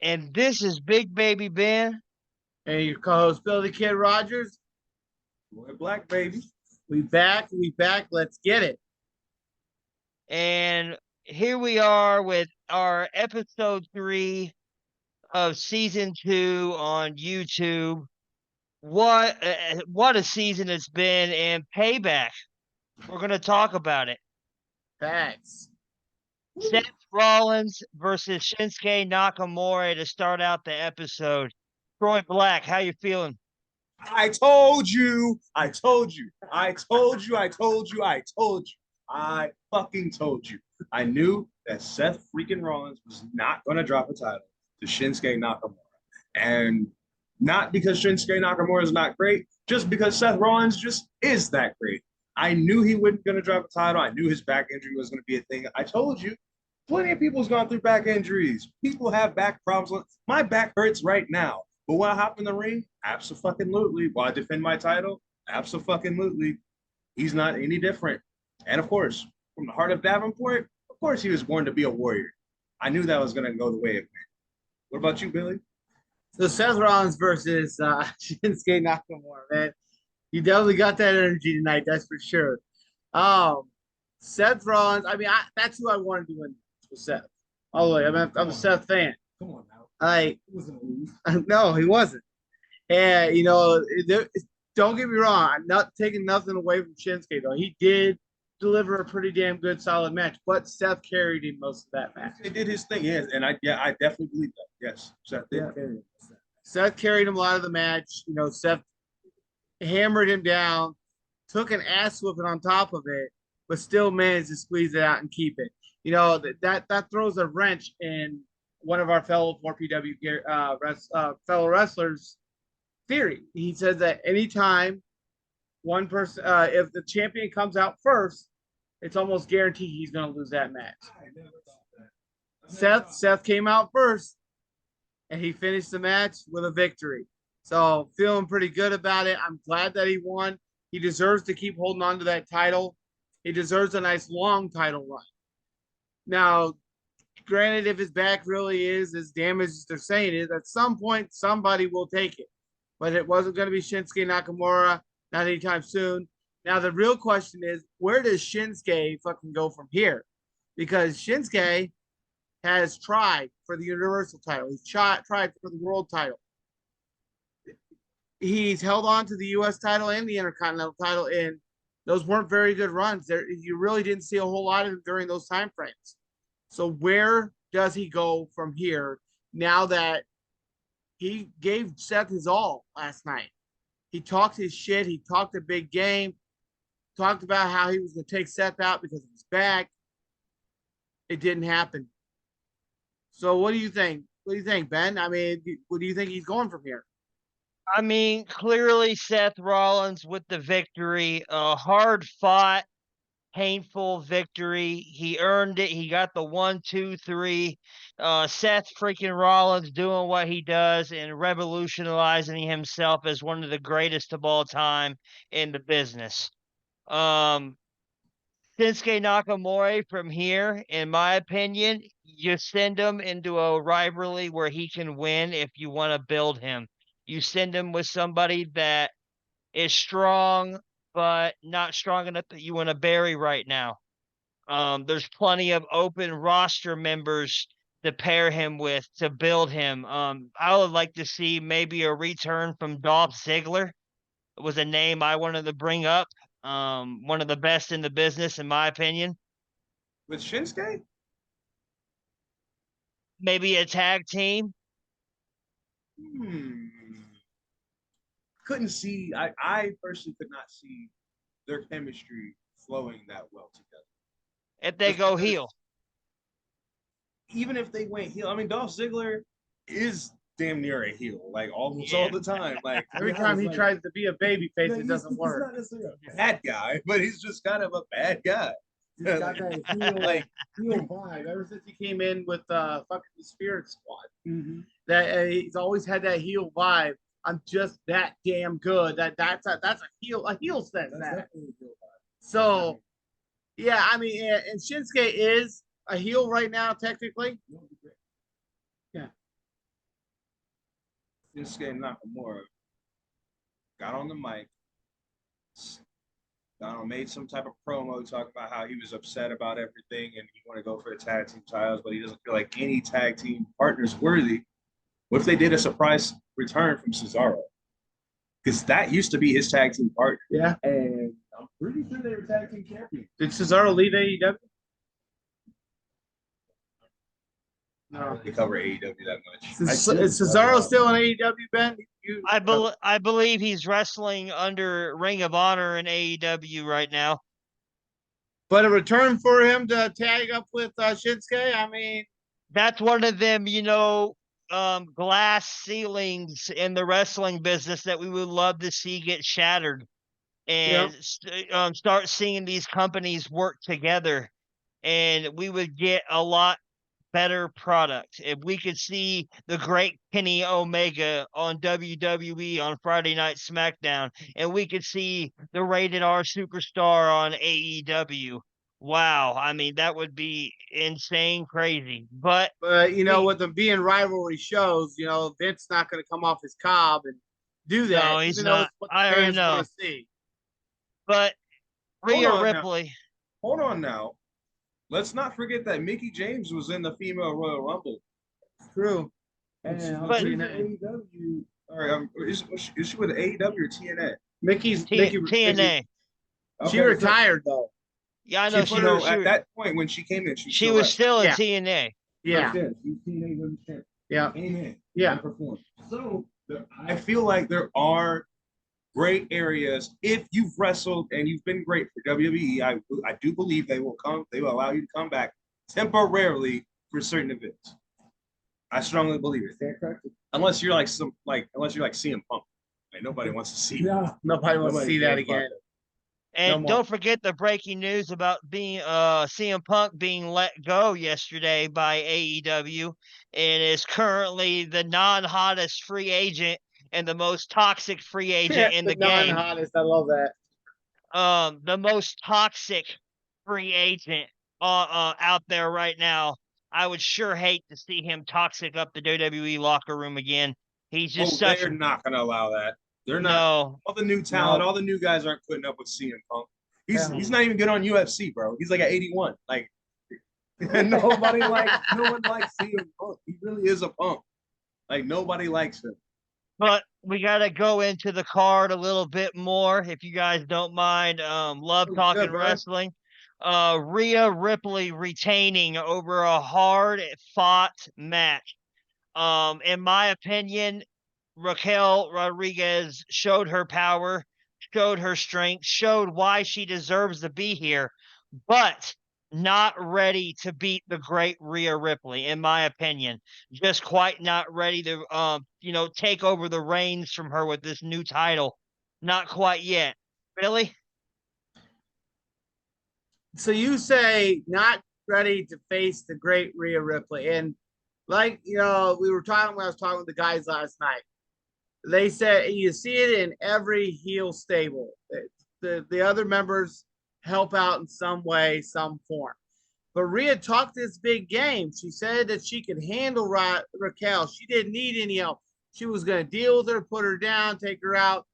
And this is Big Baby Ben. And your co-host Billy Kid Rogers. Boy, black baby. We back. Let's get it. And here we are with our episode 3 of season 2 on YouTube. What a season it's been, and Payback. We're going to talk about it. Facts. Seth Rollins versus Shinsuke Nakamura to start out the episode. Troy Black, how you feeling? I told you. I told you. I told you. I told you. I told you. I fucking told you. I knew that Seth freaking Rollins was not going to drop a title to Shinsuke Nakamura. And not because Shinsuke Nakamura is not great, just because Seth Rollins just is that great. I knew he wasn't going to drop a title. I knew his back injury was going to be a thing. I told you. Plenty of people's gone through back injuries. People have back problems. My back hurts right now. But when I hop in the ring, absolutely. Will I defend my title? Absolutely. He's not any different. And of course, from the heart of Davenport, of course he was born to be a warrior. I knew that was going to go the way it went. What about you, Billy? So Seth Rollins versus Shinsuke Nakamura, man. You definitely got that energy tonight, that's for sure. Seth Rollins, that's who I wanted to win with Seth. All the way. I'm a Seth fan. Come on now. Like, He wasn't a lose. no, he wasn't. And don't get me wrong. I'm not taking nothing away from Shinsuke though. He did deliver a pretty damn good, solid match. But Seth carried him most of that match. He did his thing, yes, and I definitely believe that. Yes, Seth did carry him. Seth carried him a lot of the match. Seth hammered him down, took an ass whooping on top of it, but still managed to squeeze it out and keep it. That throws a wrench in one of our fellow 4PW fellow wrestlers' theory. He says that anytime one person, if the champion comes out first, it's almost guaranteed he's going to lose that match. I never thought that. Seth came out first, and he finished the match with a victory. So feeling pretty good about it. I'm glad that he won. He deserves to keep holding on to that title. He deserves a nice long title run. Now, granted, if his back really is as damaged as they're saying it is, at some point somebody will take it. But it wasn't going to be Shinsuke Nakamura, not anytime soon. Now the real question is, where does Shinsuke fucking go from here? Because Shinsuke has tried for the Universal title. He's tried for the world title. He's held on to the U.S. title and the Intercontinental title, and those weren't very good runs. You really didn't see a whole lot of him during those time frames. So where does he go from here now that he gave Seth his all last night? He talked his shit. He talked a big game. Talked about how he was going to take Seth out because of his back. It didn't happen. So what do you think? What do you think, Ben? What do you think he's going from here? Clearly Seth Rollins with the victory, a hard fought, painful victory. He earned it. He got the 1, 2, 3. Seth freaking Rollins doing what he does and revolutionizing himself as one of the greatest of all time in the business. Shinsuke Nakamura from here, in my opinion, you send him into a rivalry where he can win if you want to build him. You send him with somebody that is strong, but not strong enough that you want to bury right now. There's plenty of open roster members to pair him with to build him. I would like to see maybe a return from Dolph Ziggler. It was a name I wanted to bring up. One of the best in the business, in my opinion. With Shinsuke? Maybe a tag team. Couldn't see. I personally could not see their chemistry flowing that well together. If they go heel. Even if they went heel, Dolph Ziggler is damn near a heel, like almost all the time. Like every time he tries to be a baby face, it doesn't work. He's not necessarily a bad guy, but he's just kind of a bad guy. He's got that heel vibe ever since he came in with fucking the Spirit Squad. That he's always had that heel vibe. I'm just that damn good. That's a heel sense. So yeah, and Shinsuke is a heel right now, technically. Yeah. Shinsuke Nakamura got on the mic, made some type of promo talking about how he was upset about everything and he wanted to go for the tag team titles, but he doesn't feel like any tag team partner's worthy. What if they did a surprise return from Cesaro? Because that used to be his tag team partner. Yeah. And I'm pretty sure they were tag team champions. Did Cesaro leave AEW? No. They cover AEW that much. Is Cesaro still in AEW, Ben? I believe he's wrestling under Ring of Honor in AEW right now. But a return for him to tag up with Shinsuke, I mean, that's one of them, glass ceilings in the wrestling business that we would love to see get shattered, and start seeing these companies work together, and we would get a lot better product if we could see the great Kenny Omega on WWE on Friday Night SmackDown, and we could see the Rated R Superstar on AEW. Wow, I mean, that would be insane crazy. But with them being rivalry shows, Vince's not going to come off his cob and do that. No, he's not. I already know. See. But Rhea Ripley. Hold on now. Let's not forget that Mickie James was in the female Royal Rumble. True. But AEW, is she with AEW or TNA? Mickey TNA. Okay, she retired though. Yeah, I know. At that point when she came in, she was still in TNA. Yeah. She was TNA Women's Champion. Yeah. Came in. Yeah. And performed. So I feel like there are great areas. If you've wrestled and you've been great for WWE, I do believe they will allow you to come back temporarily for certain events. I strongly believe it. Unless you're like CM Punk. Like nobody wants to see nobody wants to see that again. And don't forget the breaking news about being CM Punk being let go yesterday by AEW, and is currently the non-hottest free agent and the most toxic free agent in the game. Non-hottest, I love that. The most toxic free agent out there right now. I would sure hate to see him toxic up the WWE locker room again. He's just they're not going to allow that. They're not. No. All the new talent, all the new guys aren't putting up with CM Punk. He's not even good on UFC, bro. He's like at 81. Like no one likes CM Punk. He really is a punk. Like nobody likes him. But we got to go into the card a little bit more, if you guys don't mind. Love talking wrestling. Rhea Ripley retaining over a hard-fought match. In my opinion, Raquel Rodriguez showed her power, showed her strength, showed why she deserves to be here, but not ready to beat the great Rhea Ripley, in my opinion. Just quite not ready to, take over the reins from her with this new title. Not quite yet. Really? So you say not ready to face the great Rhea Ripley. And like, we were talking when I was talking with the guys last night. They said you see it in every heel stable. The other members help out in some way, some form. But Rhea talked this big game. She said that she could handle Raquel. She didn't need any help. She was going to deal with her, put her down, take her out.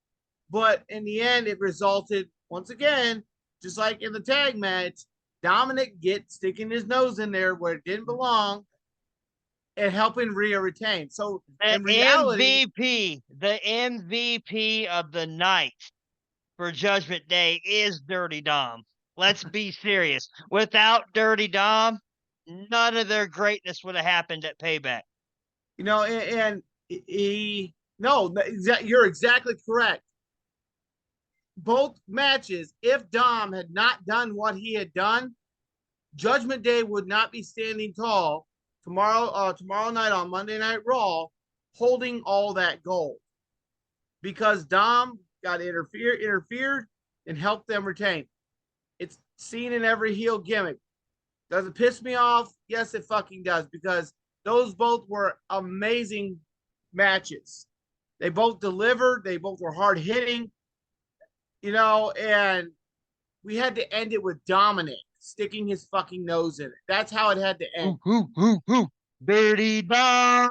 But in the end, it resulted, once again, just like in the tag match, Dominic sticking his nose in there where it didn't belong and helping Rhea retain. So in reality, the MVP of the night for Judgment Day is Dirty Dom. Let's be serious. Without Dirty Dom, none of their greatness would have happened at Payback. you're exactly correct. Both matches, if Dom had not done what he had done, Judgment Day would not be standing tall tomorrow night on Monday Night Raw, holding all that gold, because Dom got interfered and helped them retain. It's seen in every heel gimmick. Does it piss me off? Yes, it fucking does, because those both were amazing matches. They both delivered. They both were hard hitting. And we had to end it with Dominic sticking his fucking nose in it. That's how it had to end. Dirty Dom.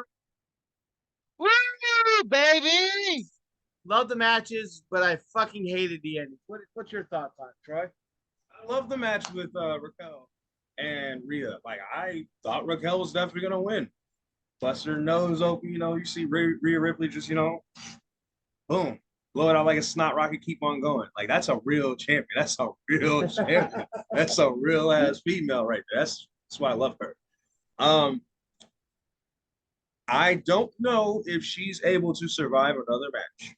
Woo! baby. Love the matches, but I fucking hated the ending. What's your thoughts on it, Troy? I love the match with Raquel and Rhea. Like, I thought Raquel was definitely gonna win. Bust her nose open, you see Rhea Ripley just, boom, blow it out like a snot rocket, keep on going. Like, that's a real champion. That's a real champion. That's a real ass female right there. That's why I love her. I don't know if she's able to survive another match.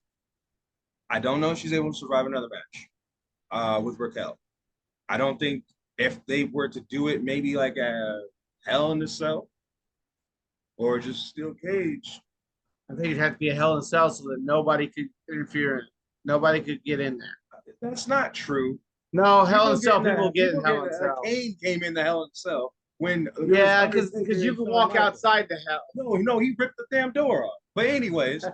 I don't know if she's able to survive another match with Raquel. I don't think if they were to do it, maybe like a Hell in a Cell or just steel cage. I think it'd have to be a Hell in a Cell so that nobody could interfere. Nobody could get in there. That's not true. No, Hell in a Cell. People People get in get Hell in a Cell. Kane came in the Hell in a Cell when Yeah, because you can walk outside the hell. No, he ripped the damn door off. But anyways,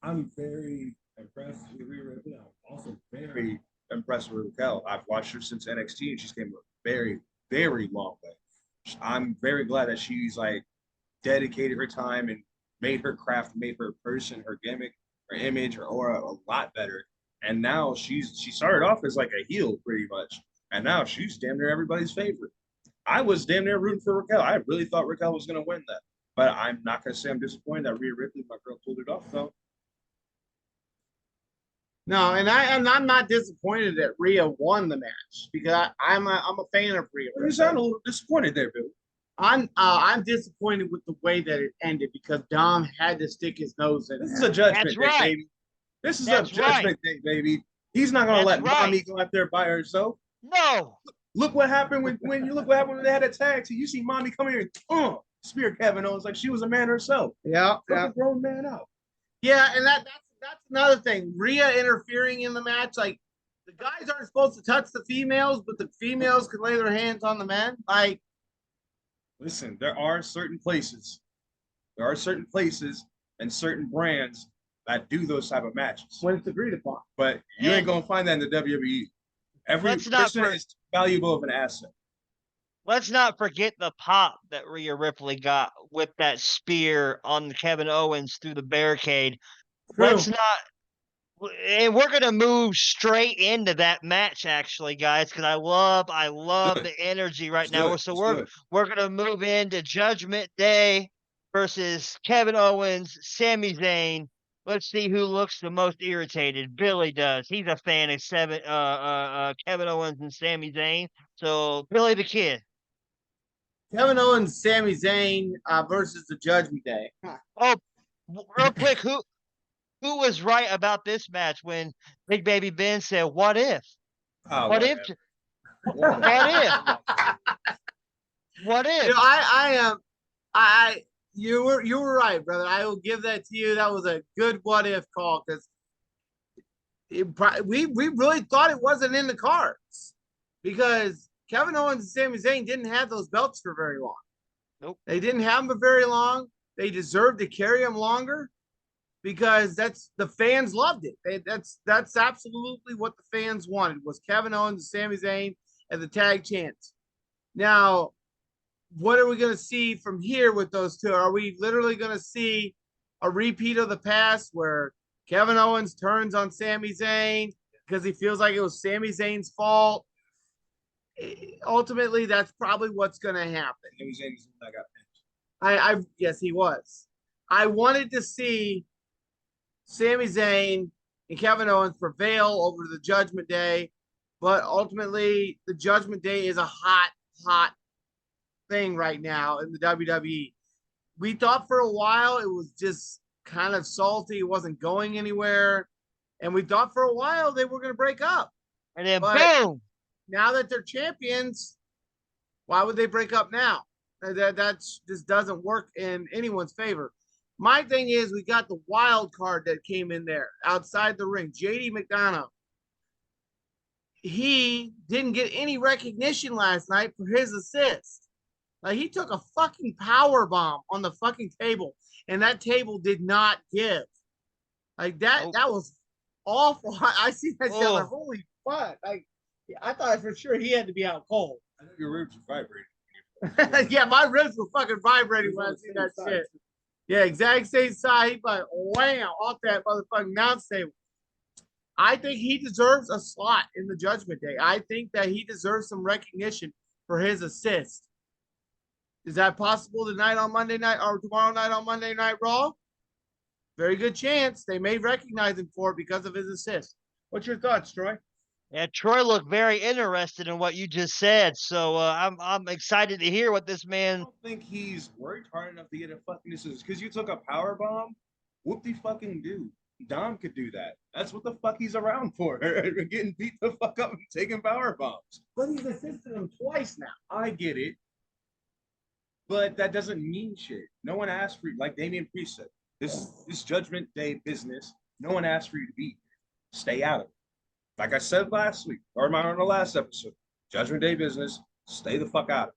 I'm very impressed with Rhea Ripley. I'm also very impressed with Raquel. I've watched her since NXT, and she's came a very, very long way. I'm very glad that she's like dedicated her time and made her craft, made her person, her gimmick, her image, her aura a lot better. And now she started off as like a heel pretty much, and now she's damn near everybody's favorite. I was damn near rooting for Raquel. I really thought Raquel was going to win that, but I'm not going to say I'm disappointed that Rhea Ripley, my girl, pulled it off though. No, and I'm not disappointed that Rhea won the match because I'm a fan of Rhea. You sound a little disappointed there, Bill. I'm disappointed with the way that it ended because Dom had to stick his nose in. This is a judgment That's day, right. baby. This is That's a judgment day, baby. He's not gonna let That's right. Mommy go out there by herself. No. Look what happened when they had a tag team. You see Mommy come here and spear Kevin Owens like she was a man herself. Yeah, Let a grown man out. yeah, and that's another thing. Rhea interfering in the match, like the guys aren't supposed to touch the females, but the females can lay their hands on the men. Like, listen, there are certain places and certain brands that do those type of matches. when it's agreed upon. But you ain't gonna find that in the WWE. Every Let's not person is valuable of an asset. Let's not forget the pop that Rhea Ripley got with that spear on Kevin Owens through the barricade. True. Let's not, and we're gonna move straight into that match, actually, guys, because I love the energy right now. So we're gonna move into Judgment Day versus Kevin Owens, Sami Zayn. Let's see who looks the most irritated. Billy does. He's a fan of Kevin Owens and Sami Zayn. So Billy the Kid. Kevin Owens, Sami Zayn versus the Judgment Day. Oh, real quick, who was right about this match when Big Baby Ben said, "What if? Oh, What if? What if? What if?" You were right, brother. I will give that to you. That was a good what if call because we really thought it wasn't in the cards because Kevin Owens and Sami Zayn didn't have those belts for very long. Nope. They didn't have them for very long. They deserved to carry them longer because the fans loved it. That's absolutely what the fans wanted was Kevin Owens and Sami Zayn as the tag champs. Now, what are we going to see from here with those two? Are we literally going to see a repeat of the past where Kevin Owens turns on Sami Zayn because he feels like it was Sami Zayn's fault? Ultimately, that's probably what's going to happen. Yes, he was. I wanted to see Sami Zayn and Kevin Owens prevail over the Judgment Day, but ultimately, the Judgment Day is a hot thing right now in the WWE. We thought for a while it was just kind of salty. It wasn't going anywhere. And we thought for a while they were going to break up. And then boom. Now that they're champions, why would they break up now? That just doesn't work in anyone's favor. My thing is we got the wild card that came in there outside the ring, JD McDonough. He didn't get any recognition last night for his assist. Like he took a fucking power bomb on the fucking table, and that table did not give. Like that was awful. I see that shit like, holy fuck. Like I thought for sure he had to be out cold. I think your ribs are vibrating. Yeah, my ribs were fucking vibrating when I see that shit. Yeah, exact same side. He's like, wham, off that motherfucking announce table. I think he deserves a slot in the Judgment Day. I think that he deserves some recognition for his assist. Is that possible tonight on Monday night or tomorrow night on Monday Night Raw? Very good chance. They may recognize him for it because of his assist. What's your thoughts, Troy? Yeah, Troy looked very interested in what you just said, so I'm excited to hear what this I man. don't think he's worked hard enough to get a fucking assist because you took a power bomb. Whoop de fucking do. Dom could do that. That's what the fuck he's around for. Getting beat the fuck up and taking power bombs. But he's assisted him twice now. I get it, but that doesn't mean shit. No one asked for you, like Damian Priest said. This Judgment Day business. No one asked for you to be. Stay out of it. Like I said last week, or on the last episode, Judgment Day business. Stay the fuck out of it.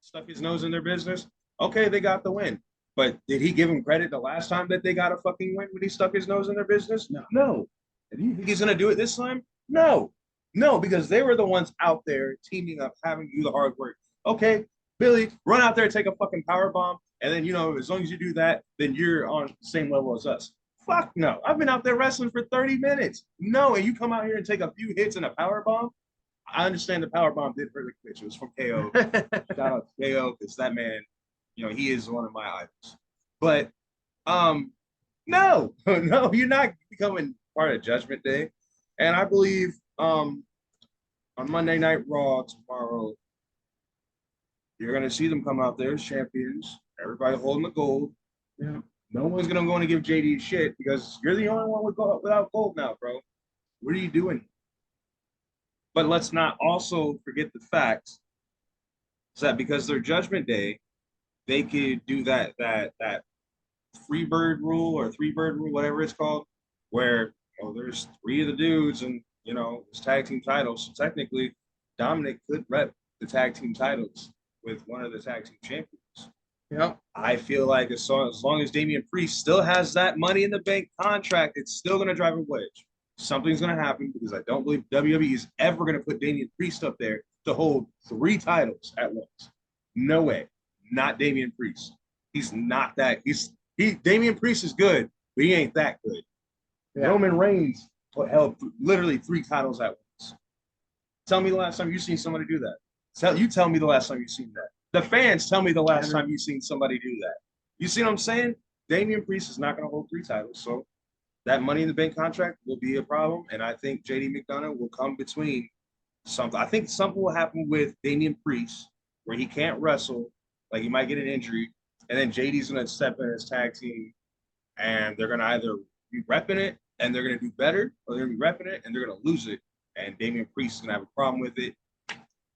Stuck his nose in their business. Okay, they got the win. But did he give him credit the last time that they got a fucking win when he stuck his nose in their business? No. No. And you think he's gonna do it this time? No. No, because they were the ones out there teaming up, having to do the hard work. Okay, Billy, run out there, take a fucking power bomb, and then as long as you do that, then you're on the same level as us. Fuck no. I've been out there wrestling for 30 minutes. No, and you come out here and take a few hits and a power bomb. I understand the power bomb did hurt the pitch. It was from KO. Shout out to KO because that man, he is one of my idols. But no, no, you're not becoming part of Judgment Day. And I believe on Monday Night Raw tomorrow, you're gonna see them come out there as champions. Everybody holding the gold. Yeah. No one's gonna go and give JD shit because you're the only one without gold now, bro. What are you doing? But let's not also forget the fact that because they're Judgment Day, they could do that free bird rule or three bird rule, whatever it's called, where there's three of the dudes and it's tag team titles. So technically, Dominic could rep the tag team titles with one of the tag team champions. Yep. I feel like as long as Damian Priest still has that Money in the Bank contract, it's still going to drive a wedge. Something's going to happen because I don't believe WWE is ever going to put Damian Priest up there to hold 3 titles at once. No way. Not Damian Priest. He's not that. Damian Priest is good, but he ain't that good. Yeah. Roman Reigns held literally 3 titles at once. Tell me the last time you've seen somebody do that. You tell me the last time you've seen that. The fans tell me the last time you've seen somebody do that. You see what I'm saying? Damian Priest is not going to hold 3 titles, so that Money in the Bank contract will be a problem, and I think JD McDonough will come between something. I think something will happen with Damian Priest where he can't wrestle, like he might get an injury, and then JD's going to step in as tag team, and they're going to either be repping it and they're going to do better, or they're going to be repping it and they're going to lose it, and Damian Priest is going to have a problem with it.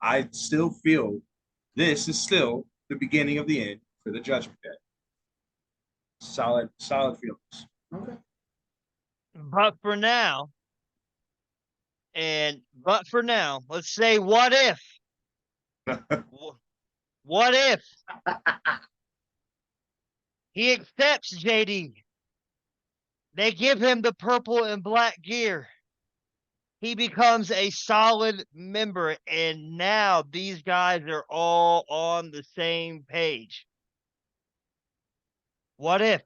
I still feel this is still the beginning of the end for the Judgment Day. Solid feelings. Okay. But for now, let's say what if? What if he accepts JD? They give him the purple and black gear. He becomes a solid member, and now these guys are all on the same page. What if?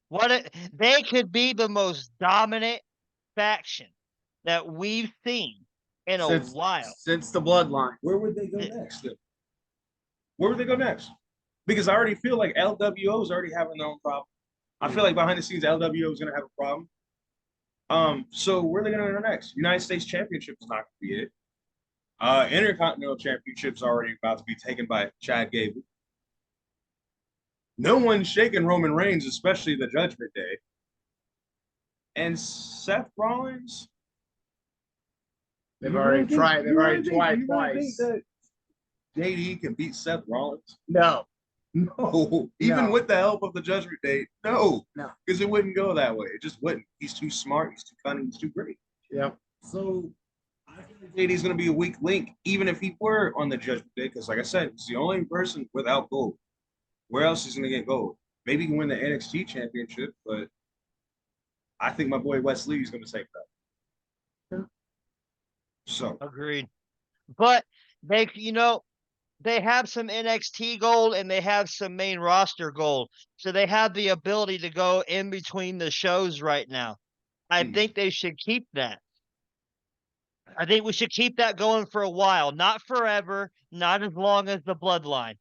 What if they could be the most dominant faction that we've seen in a while since the Bloodline? Where would they go next? Where would they go next? Because I already feel like LWO is already having their own problem. I feel like behind the scenes, LWO is going to have a problem. So where are they going to go next? United States Championship is not going to be it. Intercontinental Championship is already about to be taken by Chad Gable. No one's shaking Roman Reigns, especially the Judgment Day. And Seth Rollins. They've already tried. They've already tried twice. That JD can beat Seth Rollins? No. No. Even with the help of the Judgment Day, no. No. Because it wouldn't go that way. It just wouldn't. He's too smart. He's too cunning. He's too great. Yep. So I think JD's going to be a weak link, even if he were on the Judgment Day. Because like I said, he's the only person without gold. Where else is he going to get gold? Maybe he can win the NXT championship, but I think my boy Wesley is going to take that. Yeah. So agreed. But they, they have some NXT gold and they have some main roster gold. So they have the ability to go in between the shows right now. I think they should keep that. I think we should keep that going for a while. Not forever, not as long as the bloodline.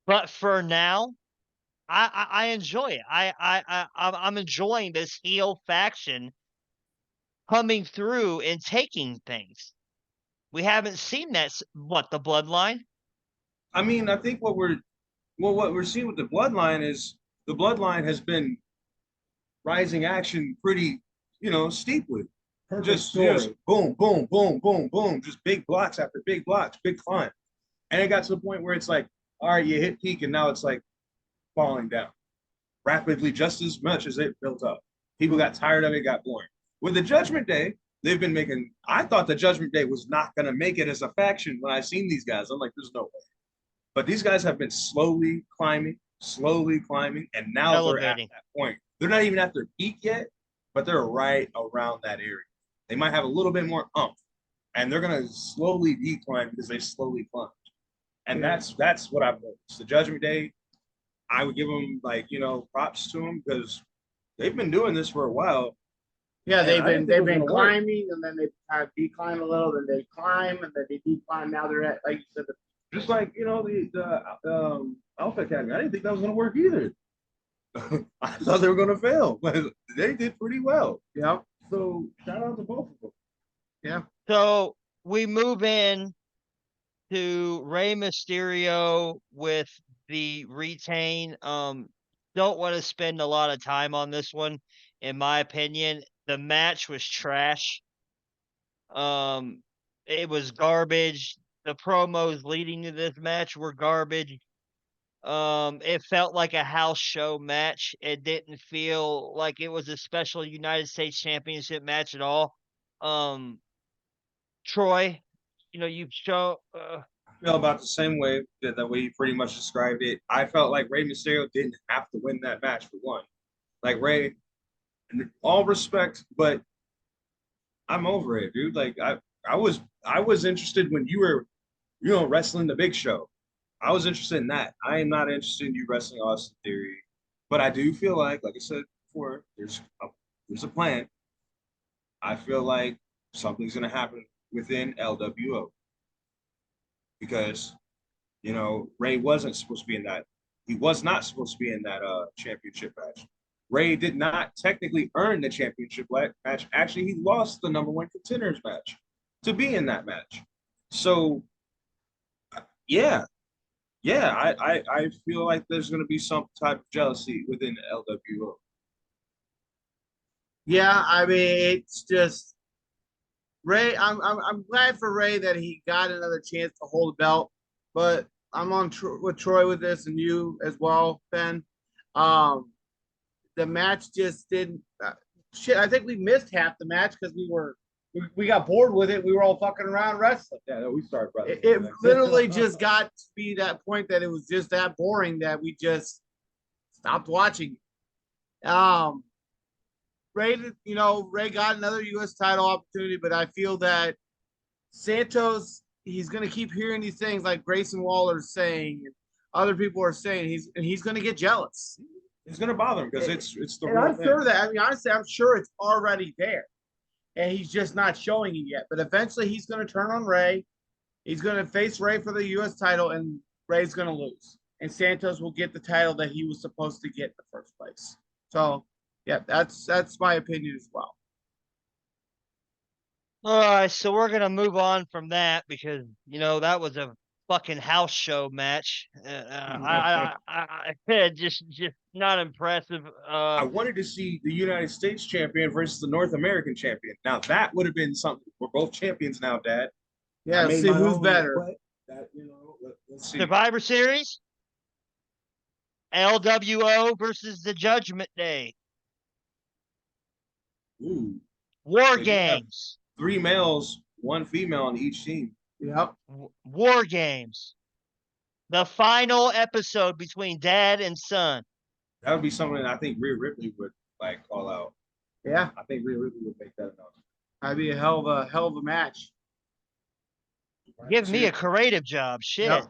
But for now, I enjoy it. I'm enjoying this heel faction coming through and taking things. We haven't seen that. What, the bloodline? I mean, I think what we're seeing with the bloodline is the bloodline has been rising action pretty, steeply. Just boom, boom, boom, boom, boom, just big blocks after big blocks, big climb. And it got to the point where it's like, all right, you hit peak and now it's like falling down rapidly, just as much as it built up. People got tired of it, got boring. With the Judgment Day, they've been making, I thought the Judgment Day was not going to make it as a faction when I seen these guys. I'm like, there's no way. But these guys have been slowly climbing, and now they're at that point. They're not even at their peak yet, but they're right around that area. They might have a little bit more umph, and they're gonna slowly decline because they slowly climbed. And that's what I've noticed. The Judgment Day, I would give them props to them because they've been doing this for a while. Yeah, they've been climbing, and then they kind of decline a little, then they climb, and then they decline. Now they're at, like you said, just like the Alpha Academy. I didn't think that was gonna work either. I thought they were gonna fail, but they did pretty well. Yeah. So shout out to both of them. Yeah. So we move in to Rey Mysterio with the retain. Don't want to spend a lot of time on this one. In my opinion, the match was trash. It was garbage. The promos leading to this match were garbage. It felt like a house show match. It didn't feel like it was a special United States Championship match at all. Troy, you show. I feel about the same way that way you pretty much described it. I felt like Rey Mysterio didn't have to win that match for one. Like Rey, in all respect, but I'm over it, dude. Like I was interested when you were, wrestling the Big Show. I was interested in that. I am not interested in you wrestling Austin Theory, but I do feel like I said before, there's a plan. I feel like something's gonna happen within LWO because Rey wasn't supposed to be in that. He was not supposed to be in that championship match. Rey did not technically earn the championship match. Actually, he lost the number one contenders match to be in that match. So, yeah, I feel like there's going to be some type of jealousy within the LWO. Yeah, I mean, it's just Rey. I'm glad for Rey that he got another chance to hold the belt, but I'm on with Troy with this, and you as well, Ben. The match just didn't. I think we missed half the match because we got bored with it. We were all fucking around wrestling. Yeah, we started. It literally just got to be that point that it was just that boring that we just stopped watching. Rey got another U.S. title opportunity, but I feel that Santos, he's going to keep hearing these things like Grayson Waller's saying, and other people are saying, he's going to get jealous. It's going to bother him because it's the. And I'm sure that, I mean, honestly, I'm sure it's already there, and he's just not showing it yet. But eventually, he's going to turn on Rey. He's going to face Rey for the U.S. title, and Rey's going to lose, and Santos will get the title that he was supposed to get in the first place. So, yeah, that's my opinion as well. All right, so we're gonna move on from that because that was a fucking house show match. I just not impressive. I wanted to see the United States champion versus the North American champion. Now that would have been something. We're both champions now, Dad. Yeah, see who's better. Let's see. Survivor Series, LWO versus the Judgment Day. Ooh. War Games. 3 males, 1 female on each team. Yep. War Games. The final episode between dad and son. That would be something I think Rhea Ripley would call out. Yeah. I think Rhea Ripley would make that announcement. That'd be a hell of a match. Give me a creative job. Shit. Yep.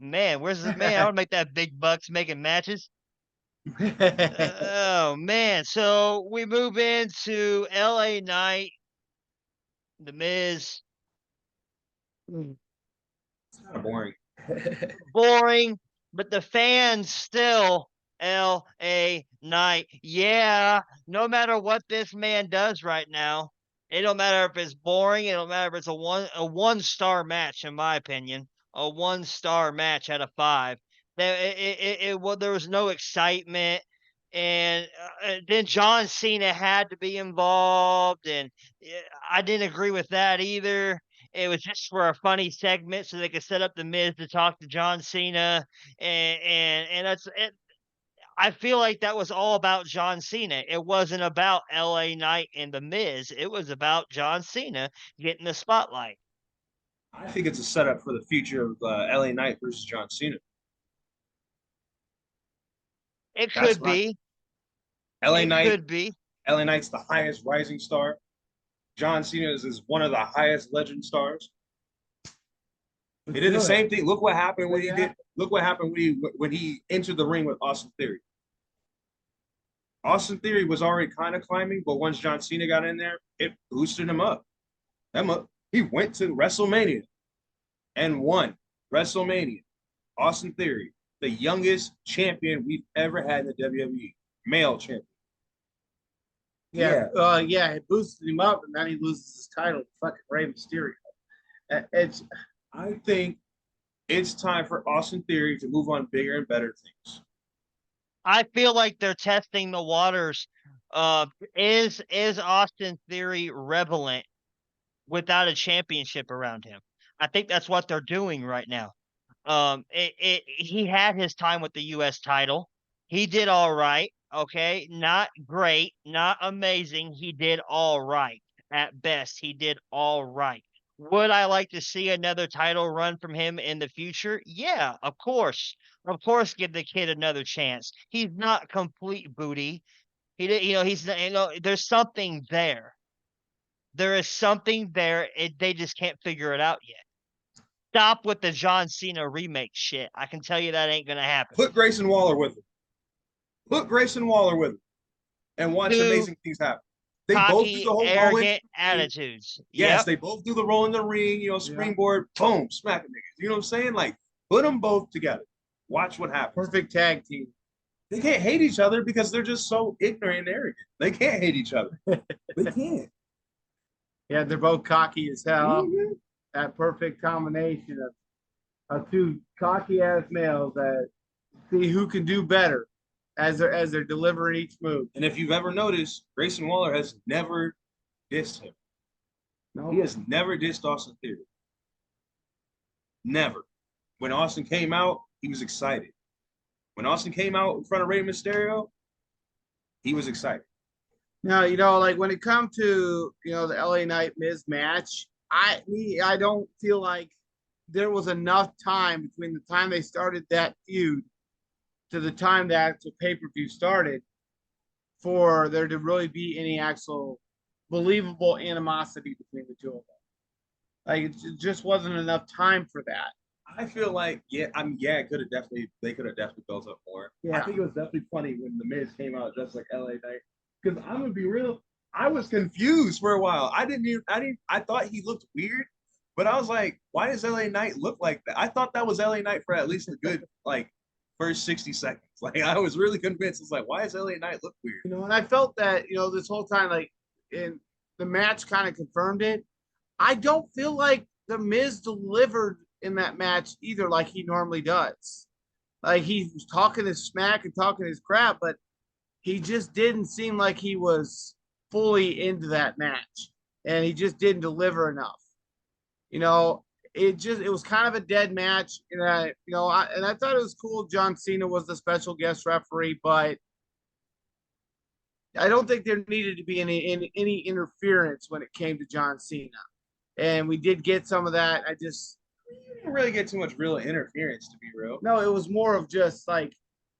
Man, where's the man? I would make that big bucks making matches. Oh man. So we move into LA Knight, The Miz. It's kind of boring. Boring, but the fans still LA Knight. Yeah, no matter what this man does right now, it don't matter if it's boring, it don't matter if it's a one-star match, in my opinion. A one-star match out of 5. There was no excitement. And then John Cena had to be involved, and I didn't agree with that either. It was just for a funny segment so they could set up the Miz to talk to John Cena, and that's it. I feel like that was all about John Cena. It wasn't about LA Knight and the Miz. It was about John Cena getting the spotlight. I think it's a setup for the future of LA Knight versus John Cena. It That's could my be. LA It Knight. could be. LA Knight's the highest rising star. John Cena is one of the highest legend stars. He did the same thing. Look what happened when he did. Look what happened when he entered the ring with Austin Theory. Austin Theory was already kind of climbing, but once John Cena got in there, it boosted him up. He went to WrestleMania and won WrestleMania. Austin Theory, the youngest champion we've ever had in the WWE, male champion. Yeah, it boosted him up, and then he loses his title to fucking Rey Mysterio. I think it's time for Austin Theory to move on bigger and better things. I feel like they're testing the waters. Is Austin Theory relevant without a championship around him? I think that's what they're doing right now. He had his time with the U.S. title. He did all right. Okay, not great, not amazing. He did all right at best. He did all right. Would I like to see another title run from him in the future? Yeah, of course. Of course, give the kid another chance. He's not complete booty. He did, he's there's something there. There is something there. They just can't figure it out yet. Stop with the John Cena remake shit. I can tell you that ain't gonna happen. Put Grayson Waller with him. Put Grayson Waller with him, and watch amazing things happen. They both do Cocky, the whole arrogant attitudes. Yes, Yep. they both do the roll in the ring, springboard, boom, smack them niggas. You know what I'm saying? Like, put them both together. Watch what happens. Perfect tag team. They can't hate each other because they're just so ignorant and arrogant. They can't hate each other. They can't. Yeah, they're both cocky as hell. Mhm. That perfect combination of two cocky ass males that see who can do better as they're delivering each move. And if you've ever noticed, Grayson Waller has never dissed him. No, He has never dissed Austin Theory. Never. When Austin came out, he was excited. When Austin came out in front of Rey Mysterio, he was excited. now like when it comes to the LA Knight Miz match, I don't feel like there was enough time between the time they started that feud to the time that the pay-per-view started for there to really be any actual believable animosity between the two of them. Like it just wasn't enough time for that. I feel like, it could have they could have definitely built up more. Yeah. I think it was definitely funny when The Miz came out dressed like LA Knight. Because I'm gonna be real, I was confused for a while. I thought he looked weird, but I was like, why does LA Knight look like that? I thought that was LA Knight for at least a good first 60 seconds. Like I was really convinced. It's like, why does LA Knight look weird? And I felt that, this whole time, like in the match kind of confirmed it. I don't feel like the Miz delivered in that match either like he normally does. Like he was talking his smack and talking his crap, but he just didn't seem like he was fully into that match. And he just didn't deliver enough. It was kind of a dead match. And I thought it was cool John Cena was the special guest referee, but I don't think there needed to be any interference when it came to John Cena. And we did get some of that. You didn't really get too much real interference, to be real. No, it was more of just like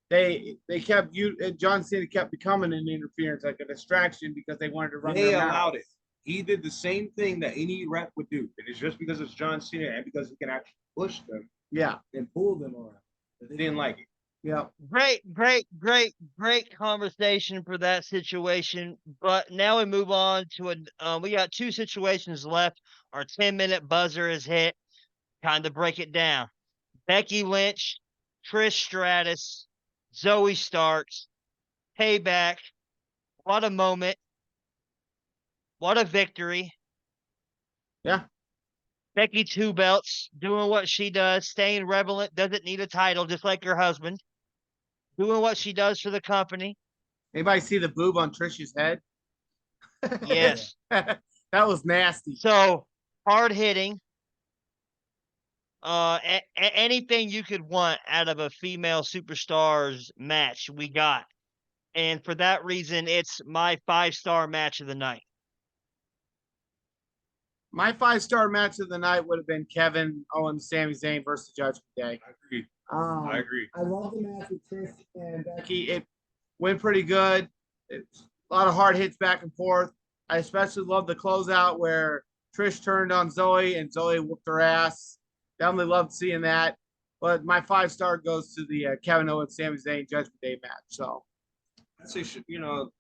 they kept John Cena kept becoming an interference, like a distraction because they wanted to run. They allowed it. He did the same thing that any ref would do. And it's just because it's John Cena and because he can actually push them Yeah. and pulled them around. They didn't like it. Yeah. Great conversation for that situation. But now we move on to we got two situations left. Our 10-minute buzzer is hit. Time to break it down. Becky Lynch, Trish Stratus, Zoe Starks, Payback. What a moment. What a victory. Yeah. Becky two belts, doing what she does, staying relevant, doesn't need a title, just like her husband. Doing what she does for the company. Anybody see the boob on Trish's head? Yes. That was nasty. So hard hitting. Anything you could want out of a female superstars match, we got. And for that reason, it's my 5-star match of the night. My 5-star match of the night would have been Kevin Owens, Sami Zayn versus Judgment Day. I agree. I agree. I love the match with Trish and Becky. It went pretty good. It's a lot of hard hits back and forth. I especially love the closeout where Trish turned on Zoe and Zoe whooped her ass. Definitely loved seeing that. But my 5-star goes to the Kevin Owens, Sami Zayn Judgment Day match. So I'd say,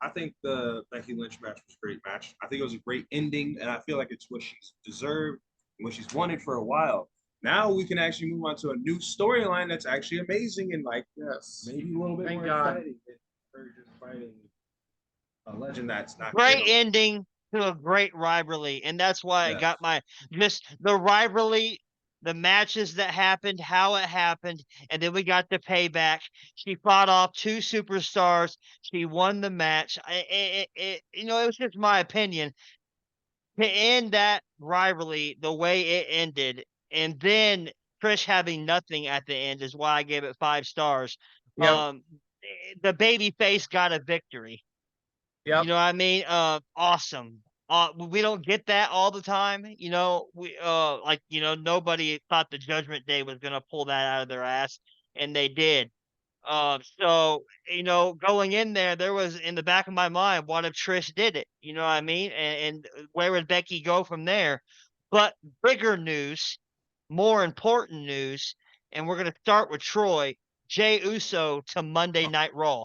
I think the Becky Lynch match was a great match. I think it was a great ending, and I feel like it's what she's deserved and what she's wanted for a while. Now we can actually move on to a new storyline that's actually amazing and yes, maybe a little bit Thank more God. exciting than her just fighting a legend that's not Great ending to a great rivalry. And that's why I got just the rivalry, the matches that happened, how it happened, and then we got the payback. She fought off two superstars. She won the match. It was just my opinion to end that rivalry the way it ended, and then Trish having nothing at the end is why I gave it 5 stars. Yep. The baby face got a victory. Yep. You know what I mean? Awesome. We don't get that all the time. Nobody thought the Judgment Day was gonna pull that out of their ass, and they did. So going in there was in the back of my mind, what if Trish did it? You know what I mean? And where would Becky go from there? But bigger news, more important news, and we're gonna start with Troy. Jey Uso to Monday Night Raw.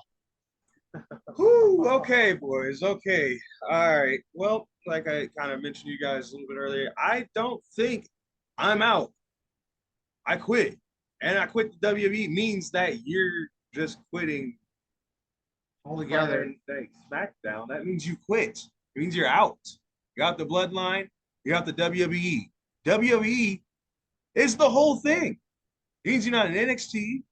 Whew, okay, boys. Okay. All right. Well, like I kind of mentioned to you guys a little bit earlier, I don't think I'm out. I quit. And I quit the WWE means that you're just quitting Altogether. Friday Night SmackDown. That means you quit. It means you're out. You got the bloodline, you got the WWE. WWE is the whole thing. It means you're not in NXT,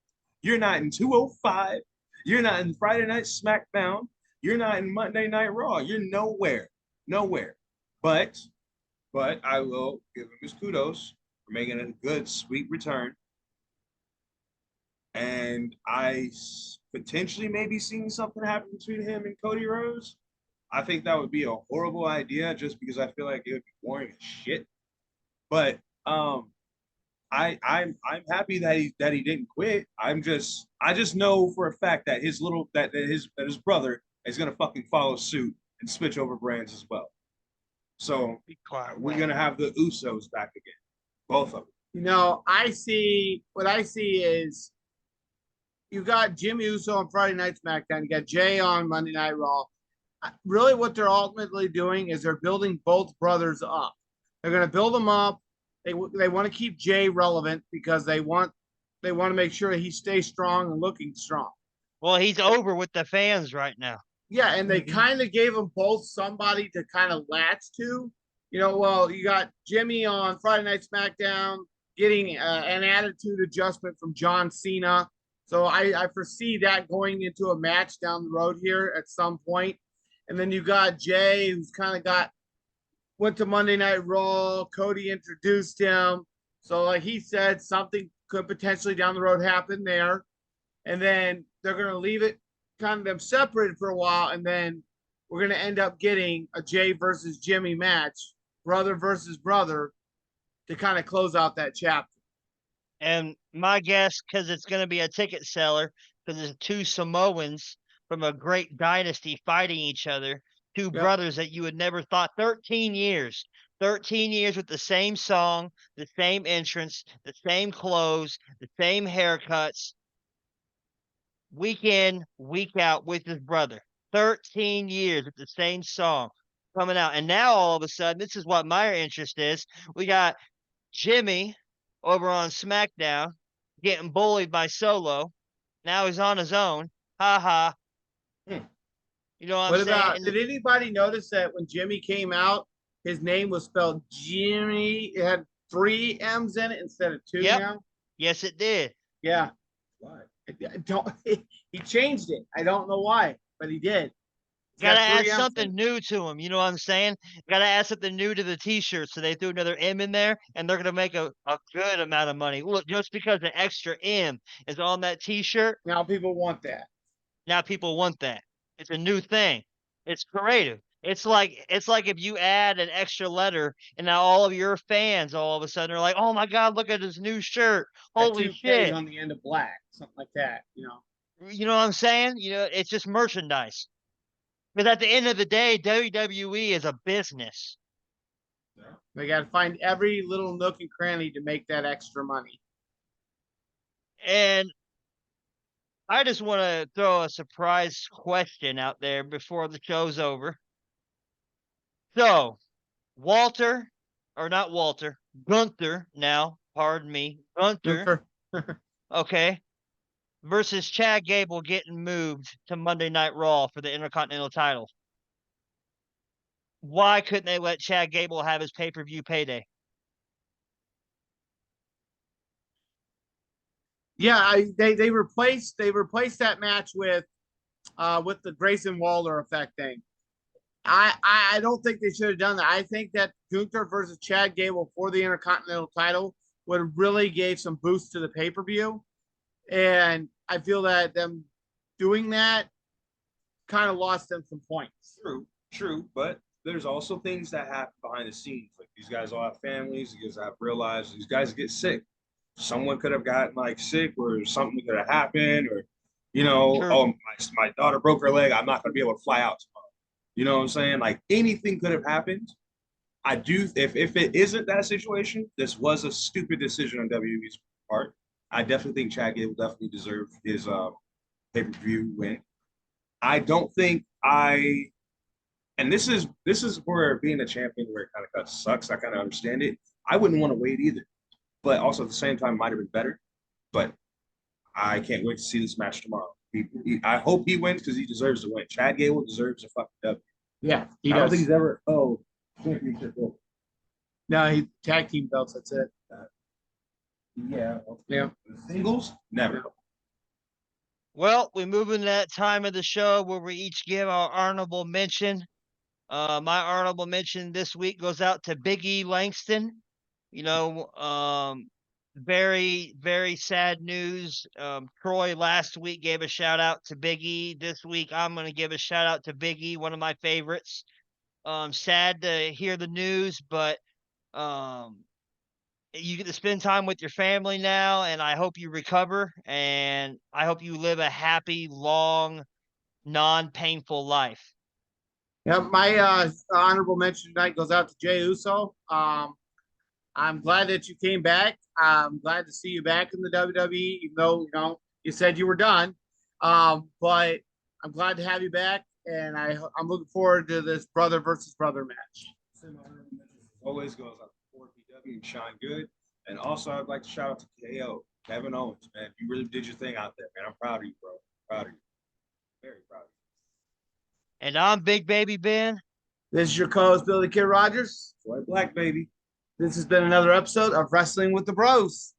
you're not in 205, you're not in Friday Night SmackDown, you're not in Monday Night Raw. You're nowhere. Nowhere. But I will give him his kudos for making a good, sweet return. And I potentially maybe seeing something happen between him and Cody Rhodes. I think that would be a horrible idea just because I feel like it would be boring as shit. But I'm happy that he didn't quit. I just know for a fact that his brother is gonna fucking follow suit and switch over brands as well. So we're gonna have the Usos back again, both of them. What I see is you got Jimmy Uso on Friday Night SmackDown. You got Jay on Monday Night Raw. Really, what they're ultimately doing is they're building both brothers up. They're going to build them up. They want to keep Jay relevant because they want to make sure he stays strong and looking strong. Well, he's over with the fans right now. Yeah, and they kind of gave them both somebody to kind of latch to. You got Jimmy on Friday Night SmackDown getting an attitude adjustment from John Cena. So I foresee that going into a match down the road here at some point. And then you got Jay, who's kind of went to Monday Night Raw. Cody introduced him. So like he said, something could potentially down the road happen there. And then they're going to leave it kind of them separated for a while. And then we're going to end up getting a Jay versus Jimmy match, brother versus brother, to kind of close out that chapter. And my guess, because it's going to be a ticket seller, because it's two Samoans from a great dynasty fighting each other, two brothers that you would never thought 13 years 13 years with the same song, the same entrance, the same clothes, the same haircuts, week in, week out with his brother. 13 years with the same song coming out. And now all of a sudden, this is what my interest is. We got Jimmy over on SmackDown getting bullied by Solo. Now he's on his own. Ha ha. Hmm. You know what I'm What about, saying? did anybody notice that when Jimmy came out, his name was spelled Jimmy? It had 3 M's in it instead of 2 Yep. now? Yes, it did. Yeah. Why? I don't, he changed it. I don't know why, but he did. It's Gotta got 3 add M's in something it. new to him. You know what I'm saying? Gotta add something new to the t-shirt. So they threw another M in there and they're gonna make a good amount of money. Look, just because an extra M is on that t-shirt, Now people want that. now people want that. It's a new thing. It's creative. It's like if you add an extra letter and now all of your fans all of a sudden are like, oh my God, look at his new shirt. That Holy 2K's shit. on the end of black, something like that, you know. You know what I'm saying? You know, it's just merchandise. Because at the end of the day, WWE is a business. They got to find every little nook and cranny to make that extra money. And I just want to throw a surprise question out there before the show's over. So, Walter, or not Walter, Gunther now, pardon me, Gunther, Gunther. okay, versus Chad Gable getting moved to Monday Night Raw for the Intercontinental title. Why couldn't they let Chad Gable have his pay-per-view payday? Yeah, they replaced that match with the Grayson Waller effect thing. I don't think they should have done that. I think that Gunther versus Chad Gable for the Intercontinental title would really gave some boost to the pay-per-view. And I feel that them doing that kind of lost them some points. True, but there's also things that happen behind the scenes. Like these guys all have families, these guys have real lives, these guys get sick. Someone could have gotten like sick, or something could have happened, or True. oh, my daughter broke her leg, I'm not gonna be able to fly out tomorrow. You know what I'm saying? Like anything could have happened. I do if it isn't that situation, this was a stupid decision on WWE's part. I definitely think Chad Gable definitely deserved his pay-per-view win. I don't think and this is where being a champion where it kind of sucks. I kind of understand it. I wouldn't want to wait either, but also at the same time, it might have been better. But I can't wait to see this match tomorrow. I hope he wins because he deserves to win. Chad Gable deserves a fucking W. Yeah, he I don't does. think he's ever championship goal. No, he tag team belts. That's it. Yeah. Yeah. Singles, never. Well, we move into that time of the show where we each give our honorable mention. My honorable mention this week goes out to Big E Langston. You know, very, very sad news. Troy last week gave a shout out to Big E. This week, I'm going to give a shout out to Big E, one of my favorites. Sad to hear the news, but you get to spend time with your family now, and I hope you recover, and I hope you live a happy, long, non-painful life. Yeah, my honorable mention tonight goes out to Jey Uso. I'm glad that you came back. I'm glad to see you back in the WWE, even though you said you were done. But I'm glad to have you back, and I'm looking forward to this brother versus brother match. Always goes out to 4PW and Sean Good. And also, I'd like to shout out to KO, Kevin Owens, man. You really did your thing out there, man. I'm proud of you, bro. Proud of you. Very proud of you. And I'm Big Baby Ben. This is your co-host, Billy Kid Rogers. White Black, baby. This has been another episode of Wrestling with the Bros.